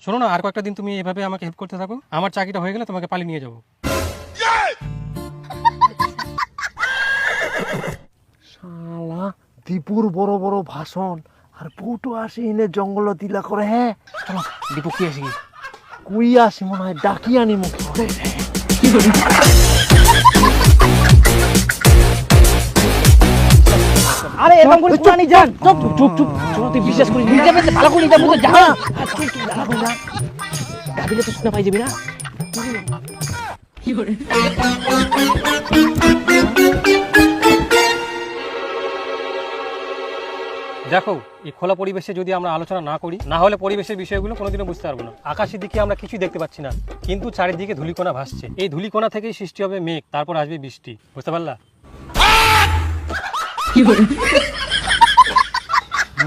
শোনো না, আর কয়েকটা দিন তুমি এভাবে আমাকে হেল্প করতে থাকো, আমার চাকরিটা হয়ে গেলে তোমাকে পালিয়ে নিয়ে যাবো। শালা দীপুর বড় বড় ভাষণ আর বউটো আসি এনে জঙ্গল দিলা করে। হ্যাঁ চলো দীপু কি আসি কুই আসি মনে হয় ডাকি আনি মুখ করে। আরে এরকম করে পুরানি যান চুপ চুপ চুপ চুপ তুই বিশ্বাস করি নিয়ে যাবে ভালো করে নিয়ে যাবো তো যা ডাবিলে তো শুনে পাই যাবি না। দেখো, এই খোলা পরিবেশে যদি আমরা আলোচনা না করি, না হলে পরিবেশের বিষয়গুলো কোনোদিনও বুঝতে পারবো না। আকাশের দিকে আমরা কিছুই দেখতে পাচ্ছি না, কিন্তু চারিদিকে ধূলিকণা ভাসছে। এই ধূলিকণা থেকেই সৃষ্টি হবে মেঘ, তারপর আসবে বৃষ্টি। বুঝতে পারলা?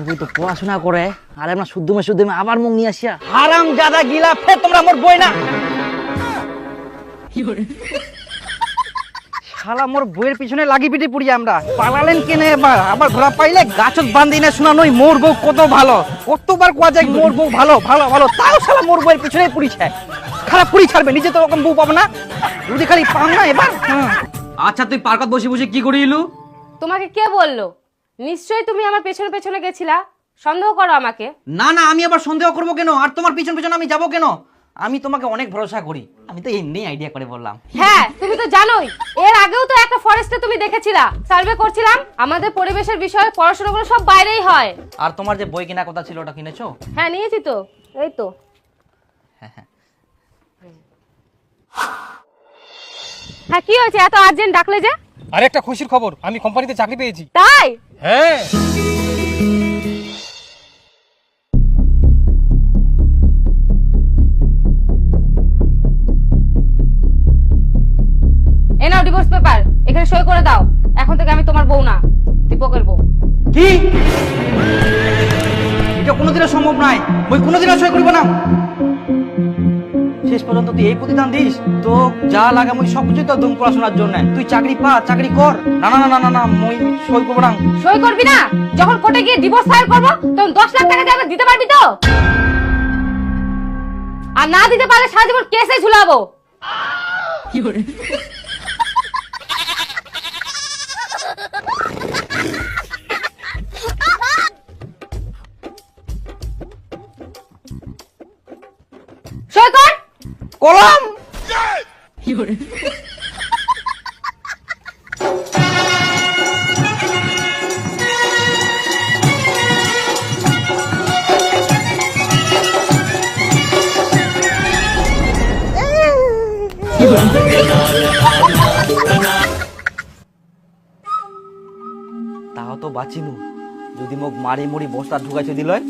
মুই তো পড়াশোনা করে আর আমরা শুদ্ধমে আবার মুখ নিয়ে আসিয়া হারাম জাদা গিলা ফের তোমরা মোর বই না। শালা মোর বইয়ের পিছনে লাগি পিটি পুড়ি আমরা পালালেন কেনে এবার আবার ধরা পাইলে গাছত বান্ধি না শোনা নই মোর বউ কত ভালো, কতবার কোয়া যায় মোর বউ ভালো ভালো ভালো, তাও শালা মোর বইয়ের পিছনে পুড়িছে। খারাপ পুড়ি ছাড়বে, নিজে তো ওরকম বউ পাবো না, যদি খালি পাম না এবার। আচ্ছা তুই পার্কত বসে বসে কি করি ইলু? তোমাকে কে বললো? নিশ্চয়ই তুমি আমার পেছনে পেছনে গেছিলা, সন্দেহ করো আমাকে। না না, আমি আবার সন্দেহ করবো কেন? আর তোমার পিছন পিছন আমি যাবো কেন? আমি তোমাকে অনেক ভরসা করি, আমি তো এমনি আইডিয়া করে বললাম। হ্যাঁ তুমি তো জানোই, এর আগেও তো একটা ফরেস্টে তুমি দেখেছিলা সার্ভে করছিলাম। আমাদের পরিবেশের বিষয়ে পড়াশোনাগুলো সব বাইরেই হয়। আর তোমার যে বই কেনা কথা ছিল ওটা কিনেছো? হ্যাঁ নিয়েছি তো, এই তো। হ্যাঁ কি হয়েছে, এত আর্জেন্ট ডাকলে যে? আর একটা খুশির খবর, আমি কোম্পানিতে চাকরি পেয়েছি। তাই? হ্যাঁ। এ নাও ডিভোর্স পেপার, এখানে সই করে দাও। এখন থেকে আমি তোমার বউ না, দীপকের বউ। কি? এটা কোনোদিনও সম্ভব নয়, বই কোনোদিনও সই করিব না। শেষ পর্যন্ত তুই এই প্রতিদান দিস, তো যা লাগে মই সবকিছু তো দুম পড়াশোনার জন্য। তুই চাকরি পা, চাকরি কর। না না না না না, মই সই করবো না। সই করবি না? যখন কোর্টে গিয়ে ডিভোর্স ফাইল করবো তখন 10 লাখ টাকা দিয়ে দিতে পারবি তো? আর না দিতে পারলে সারা জীবন কেসে ঝুলাবো। সই কর। কলম। তাও তো বাঁচিনু, যদি মোক মারি মুড়ি বস্তা ঢুকাইছে দিলয়।